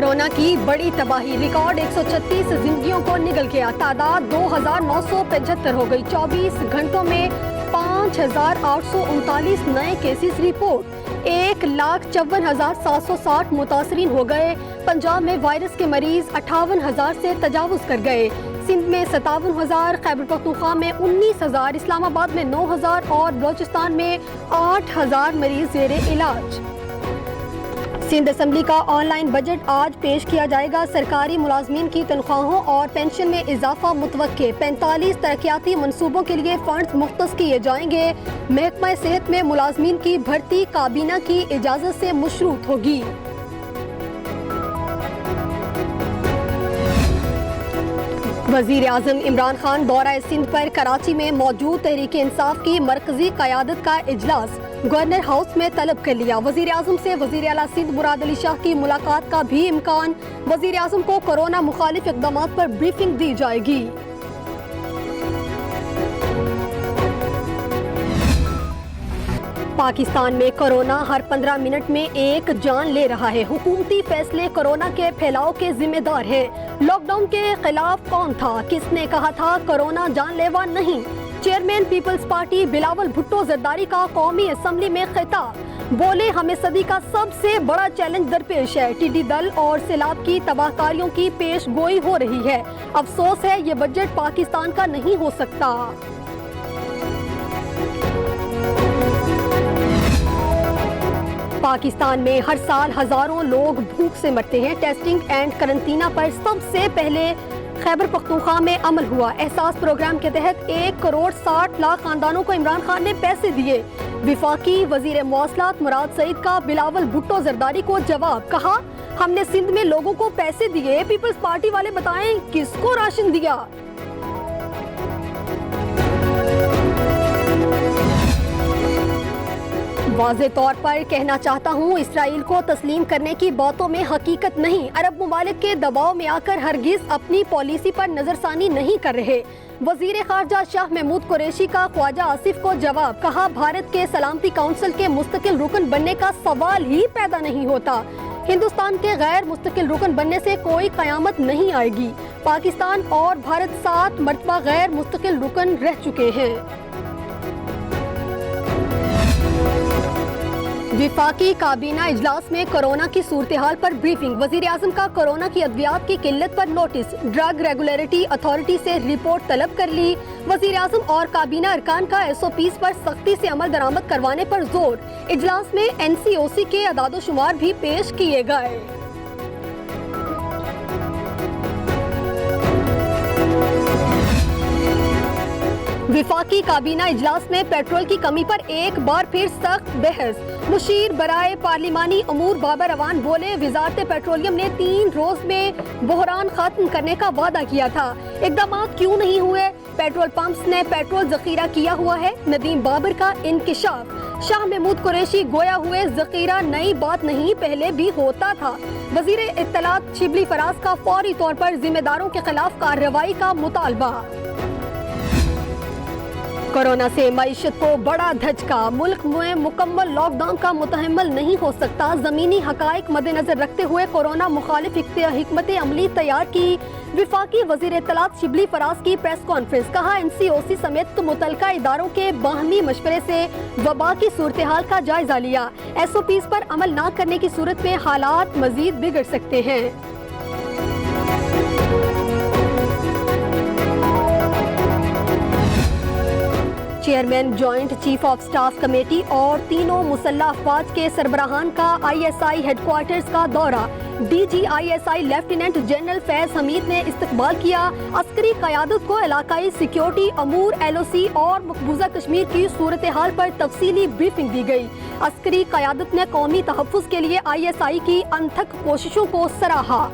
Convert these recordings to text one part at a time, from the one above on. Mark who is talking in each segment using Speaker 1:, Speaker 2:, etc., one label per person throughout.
Speaker 1: Corona کی بڑی تباہی، ریکارڈ 136 زندگیوں کو نگل گیا، تعداد 2975 ہو گئی، 24 گھنٹوں میں 5839 نئے کیسز رپورٹ، 1,54,760 متاثرین ہو گئے۔ پنجاب میں وائرس کے مریض 58,000 سے تجاوز کر گئے، سندھ میں 57,000، خیبر پختونخوا میں 19,000، اسلام آباد میں 9,000 اور بلوچستان میں 8,000 مریض زیر علاج۔ سندھ اسمبلی کا آن لائن بجٹ آج پیش کیا جائے گا، سرکاری ملازمین کی تنخواہوں اور پینشن میں اضافہ متوقع، 45 ترقیاتی منصوبوں کے لیے فنڈز مختص کیے جائیں گے، محکمہ صحت میں ملازمین کی بھرتی کابینہ کی اجازت سے مشروط ہوگی۔ وزیر اعظم عمران خان دورہ سندھ پر کراچی میں موجود تحریک انصاف کی مرکزی قیادت کا اجلاس گورنر ہاؤس میں طلب کر لیا، وزیر اعظم سے وزیر اعلیٰ سندھ مراد علی شاہ کی ملاقات کا بھی امکان، وزیر اعظم کو کورونا مخالف اقدامات پر بریفنگ دی جائے گی۔ پاکستان میں کورونا ہر 15 منٹ میں ایک جان لے رہا ہے، حکومتی فیصلے کورونا کے پھیلاؤ کے ذمہ دار ہیں، لاک ڈاؤن کے خلاف کون تھا، کس نے کہا تھا کورونا جان لیوا نہیں، چیئرمین پیپلز پارٹی بلاول بھٹو زرداری کا قومی اسمبلی میں خطاب، بولے ہمیں صدی کا سب سے بڑا چیلنج درپیش ہے، ٹڈی دل اور سیلاب کی تباہ کاریوں کی پیش گوئی ہو رہی ہے، افسوس ہے یہ بجٹ پاکستان کا نہیں ہو سکتا۔ پاکستان میں ہر سال ہزاروں لوگ بھوک سے مرتے ہیں، ٹیسٹنگ اینڈ قرنطینہ پر سب سے پہلے خیبر پختونخوا میں عمل ہوا، احساس پروگرام کے تحت 1,60,00,000 خاندانوں کو عمران خان نے پیسے دیے، وفاقی وزیر مواصلات مراد سعید کا بلاول بھٹو زرداری کو جواب، کہا ہم نے سندھ میں لوگوں کو پیسے دیے، پیپلز پارٹی والے بتائیں کس کو راشن دیا۔ واضح طور پر کہنا چاہتا ہوں اسرائیل کو تسلیم کرنے کی باتوں میں حقیقت نہیں، عرب ممالک کے دباؤ میں آ کر ہرگز اپنی پالیسی پر نظر ثانی نہیں کر رہے، وزیر خارجہ شاہ محمود قریشی کا خواجہ آصف کو جواب، کہا بھارت کے سلامتی کونسل کے مستقل رکن بننے کا سوال ہی پیدا نہیں ہوتا، ہندوستان کے غیر مستقل رکن بننے سے کوئی قیامت نہیں آئے گی، پاکستان اور بھارت 7 مرتبہ غیر مستقل رکن رہ چکے ہیں۔ وفاقی کابینہ اجلاس میں کورونا کی صورتحال پر بریفنگ، وزیر اعظم کا کورونا کی ادویات کی قلت پر نوٹس، ڈرگ ریگولیٹری اتھارٹی سے رپورٹ طلب کر لی، وزیر اعظم اور کابینہ ارکان کا SOPs پر سختی سے عمل درآمد کروانے پر زور، اجلاس میں NCOC کے اعداد و شمار بھی پیش کیے گئے۔ وفاقی کابینہ اجلاس میں پیٹرول کی کمی پر ایک بار پھر سخت بحث، مشیر برائے پارلیمانی امور بابر اعوان بولے وزارت پیٹرولیم نے 3 روز میں بحران ختم کرنے کا وعدہ کیا تھا، اقدامات کیوں نہیں ہوئے، پیٹرول پمپس نے پیٹرول ذخیرہ کیا ہوا ہے، ندیم بابر کا انکشاف، شاہ محمود قریشی گویا ہوئے ذخیرہ نئی بات نہیں پہلے بھی ہوتا تھا، وزیر اطلاعات شبلی فراز کا فوری طور پر ذمہ داروں کے خلاف کارروائی کا مطالبہ۔ کورونا سے معیشت کو بڑا دھچکا، ملک میں مکمل لاک ڈاؤن کا متحمل نہیں ہو سکتا، زمینی حقائق مد نظر رکھتے ہوئے کورونا مخالف حکمت عملی تیار کی، وفاقی وزیر اطلاعات شبلی فراز کی پریس کانفرنس، کہا NCOC سمیت متعلقہ اداروں کے باہمی مشورے سے وبا کی صورتحال کا جائزہ لیا، SOPs پر عمل نہ کرنے کی صورت میں حالات مزید بگڑ سکتے ہیں۔ Chairman joint chief of staff committee اور تینوں مسلح افواج کے سربراہان کا ISI ہیڈ کوارٹرز کا دورہ، DG ISI لیفٹیننٹ جنرل فیض حمید نے استقبال کیا، عسکری قیادت کو علاقائی سیکیورٹی امور LOC اور مقبوضہ کشمیر کی صورتحال پر تفصیلی بریفنگ دی گئی، عسکری قیادت نے قومی تحفظ کے لیے ISI کی انتھک کوششوں کو سراہا۔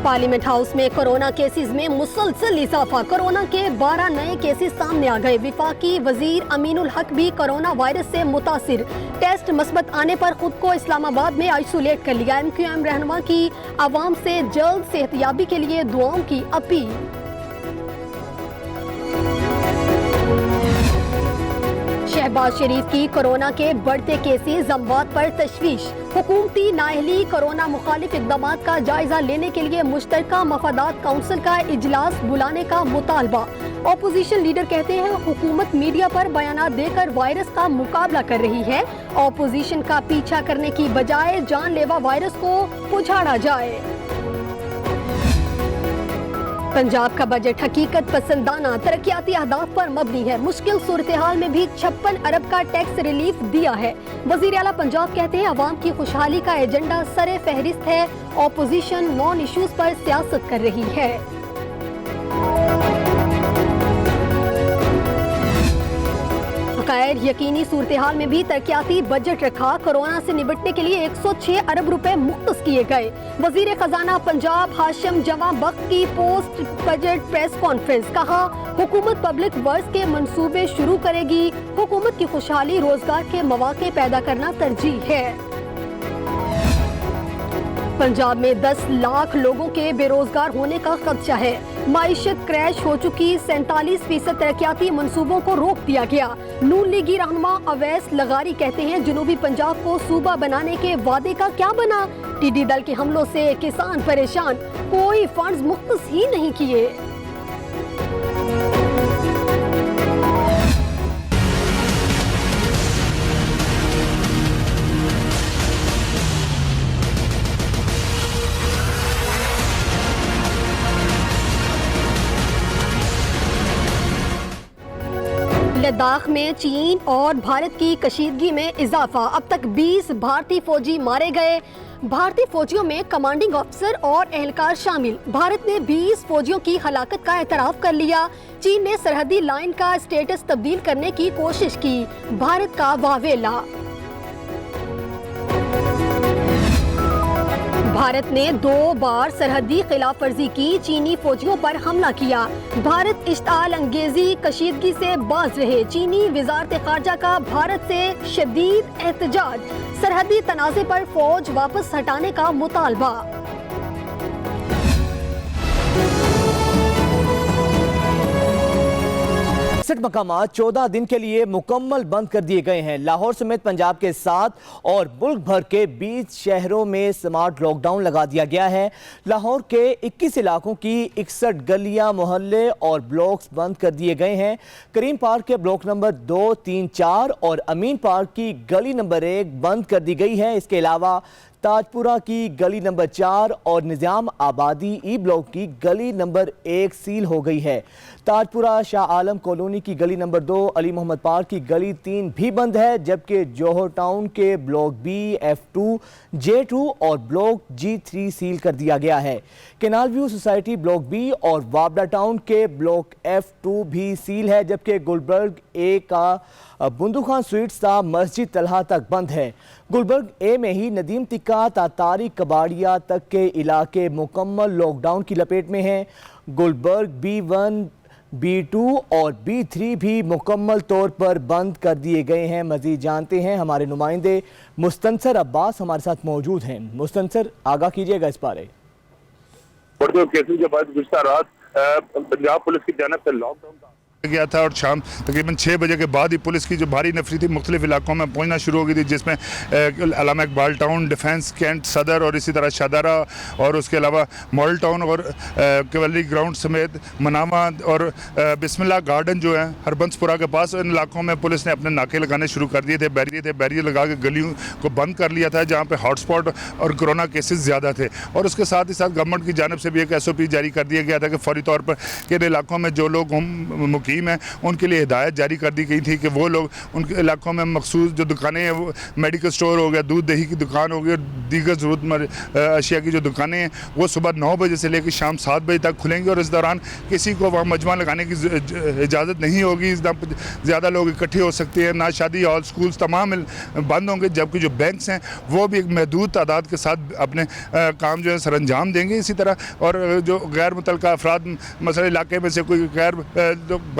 Speaker 1: پارلیمنٹ ہاؤس میں کورونا کیسز میں مسلسل اضافہ، کورونا کے 12 نئے کیسز سامنے آ گئے، وفاقی وزیر امین الحق بھی کورونا وائرس سے متاثر، ٹیسٹ مثبت آنے پر خود کو اسلام آباد میں آئسولیٹ کر لیا، MQM رہنما کی عوام سے جلد صحت یابی کے لیے دعاؤں کی اپیل۔ शहबाज शरीफ की कोरोना के बढ़ते केसेस अमवात पर तशवीश। हुकूमती नाअहली कोरोना मुखालिफ इक़दामात का जायजा लेने के लिए मुश्तरका मफादात काउंसिल का इजलास बुलाने का मुतालबा। ऑपोजिशन लीडर कहते हैं हुकूमत मीडिया पर बयानात देकर वायरस का मुकाबला कर रही है। ऑपोजिशन का पीछा करने की बजाय जानलेवा वायरस को उछाड़ा जाए। पंजाब का बजट हकीकत पसंदाना तरक्याती अहदाफ पर मबनी है। मुश्किल सूरत हाल में भी 56 अरब का टैक्स रिलीफ दिया है। वजीर आला पंजाब कहते हैं अवाम की खुशहाली का एजेंडा सरे फहरिस्त है। ऑपोजिशन नॉन इश्यूज पर सियासत कर रही है। गैर यकीनी सूरत हाल में भी तरक्याती बजट रखा। कोरोना से निपटने के लिए 106 अरब रुपए मुख्तस किए गए। वजीर खजाना पंजाब हाशिम जमा बख्त की पोस्ट बजट प्रेस कॉन्फ्रेंस। कहा हुकूमत पब्लिक वर्क्स के मंसूबे शुरू करेगी। हुकूमत की खुशहाली रोजगार के मौके पैदा करना तरजीह है। पंजाब में 10 लाख लोगों के बेरोजगार होने का खदशा है। माइशत क्रैश हो चुकी। 47% तरक्याती मंसूबों को रोक दिया गया। नून लीगी रहनुमा अवैस लगारी कहते हैं जनूबी पंजाब को सूबा बनाने के वादे का क्या बना। टिड्डी दल के हमलों से किसान परेशान, कोई फंड्स मुख्तस ही नहीं किए। लद्दाख में चीन और भारत की कशीदगी में इजाफा। अब तक 20 भारतीय फौजी मारे गए। भारतीय फौजियों में कमांडिंग ऑफिसर और एहलकार शामिल। भारत ने 20 फौजियों की हलाकत का एतराफ कर लिया। चीन ने सरहदी लाइन का स्टेटस तब्दील करने की कोशिश की। भारत का वावेला। भारत ने 2 बार सरहदी खिलाफ वर्जी की। चीनी फौजियों पर हमला किया। भारत इश्ताल अंगेजी कशीदगी से बाज रहे। चीनी वजारत खारजा का भारत से शदीद एहतजाज। सरहदी तनाज़े पर फौज वापस हटाने का मुतालबा।
Speaker 2: मकामात 14 दिन के लिए मुकम्मल बंद कर दिए गए हैं। लाहौर समेत पंजाब के 7 और मुल्क भर के 20 शहरों में स्मार्ट लॉकडाउन लगा दिया गया है। लाहौर के 21 इलाकों की 61 गलियां, मोहल्ले और ब्लॉक्स बंद कर दिए गए हैं। करीम पार्क के ब्लॉक नंबर 2, 3, 4 और अमीन पार्क की गली नंबर 1 बंद कर दी गई है। इसके अलावा ताजपुरा की गली नंबर 4 और निजाम आबादी ई ब्लॉक की गली नंबर 1 सील हो गई है। ताजपुरा शाह आलम कॉलोनी की गली नंबर 2, अली मोहम्मद पार्क की गली 3 भी बंद है, जबकि जौहर टाउन के ब्लॉक बी, F2, J2 और ब्लॉक G3 सील कर दिया गया है। Canal view society block B और वाबडा टाउन के ब्लॉक F2 भी सील है, जबकि गुलबर्ग ए का बुंदू खान स्वीट्स ता मस्जिद तलहा तक बंद है। गुलबर्ग ए में ही नदीम तिक्का ता तारिक कबाड़िया तक के इलाके मुकम्मल लॉकडाउन की लपेट में हैं। गुलबर्ग B1, B2 और B3 भी मुकम्मल तौर पर बंद कर दिए गए हैं। मजीद जानते हैं हमारे नुमाइंदे मुस्तनसर अब्बास हमारे साथ मौजूद हैं। मुस्तनसर, आगाह कीजिएगा इस बारे।
Speaker 3: बढ़ते केसेस के बाद गुज़श्ता रात पंजाब पुलिस की जानिब से लॉकडाउन गया था और शाम तकरीबन 6 बजे के बाद ही पुलिस की जो भारी नफरी थी मुख्तलिफ इलाकों में पहुंचना शुरू हो गई थी, जिसमें अल्लामा इकबाल टाउन, डिफेंस कैंट, सदर और इसी तरह शादारा और उसके अलावा मॉडल टाउन और केवली ग्राउंड समेत मनामा और बिस्मिल्लाह गार्डन जो है हरबंसपुरा के पास, इन इलाकों में पुलिस ने अपने नाके लगाने शुरू कर दिए थे। बैरियर लगा के गलियों को बंद कर लिया था जहाँ पर हॉटस्पॉट और कोरोना केसेस ज़्यादा थे। और उसके साथ ही साथ गवर्नमेंट की जानिब से भी एक SOP जारी कर दिया गया था कि फौरी तौर पर इन इलाकों में जो लोग मुकीम है उनके लिए हिदायत जारी कर दी गई थी कि वो लोग उनके इलाकों में मखसूस जो दुकानें हैं, वो मेडिकल स्टोर हो गया, दूध दही की दुकान हो गई और दीगर ज़रूरतमंद अशिया की जो दुकानें हैं वो सुबह 9 बजे से लेकर शाम 7 बजे तक खुलेंगी और इस दौरान किसी को वहाँ मजमा लगाने की इजाज़त नहीं होगी। इस ज़्यादा लोग इकट्ठे हो सकते हैं। ना शादी हॉल, स्कूल्स तमाम बंद होंगे, जबकि जो बैंक्स हैं वो भी एक महदूद तादाद के साथ अपने काम जो है सर अंजाम देंगे। इसी तरह और जो गैर मुतल्लिक़ा अफराद मसले इलाके में से कोई गैर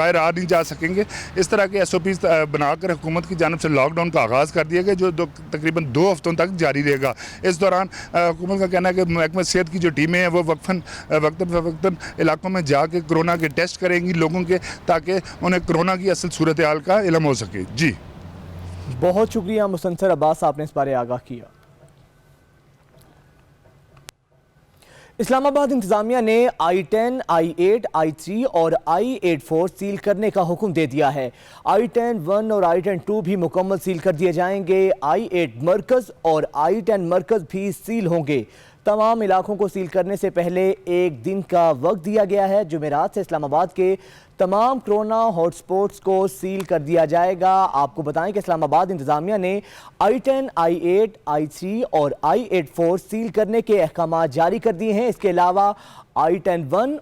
Speaker 3: बाहर आ नहीं जा सकेंगे। इस तरह के SOPs बनाकर हुकूमत की जानिब से लॉकडाउन का आगाज़ कर दिया गया, जो तकरीबन 2 हफ्तों तक जारी रहेगा। इस दौरान हुकूमत का कहना है कि महकमा सेहत की जो टीमें हैं वो वक्तन इलाकों में जाके कोरोना के टेस्ट करेंगी लोगों के, ताकि उन्हें कोरोना की असल सूरत हाल का इल्म हो सके। जी
Speaker 2: बहुत शुक्रिया मुसन्सर अब्बास, आपने इस बारे आगाह किया। इस्लामाबाद इंतजामिया ने I-10, I-8, I-3 और I-84 सील करने का हुक्म दे दिया है। I-10-1 और I-10-2 भी मुकम्मल सील कर दिए जाएंगे। I-8 मरकज़ और I-10 मरकज़ भी सील होंगे। तमाम इलाकों को सील करने से पहले एक दिन का वक्त दिया गया है। जुमेरात से इस्लामाबाद के तमाम कोरोना हॉटस्पॉट्स को सील कर दिया जाएगा। आपको बताएं कि इस्लामाबाद इंतजामिया ने I-10, I-8, I-3 और I-84 सील करने के अहकाम जारी कर दिए हैं। इसके अलावा I-10-1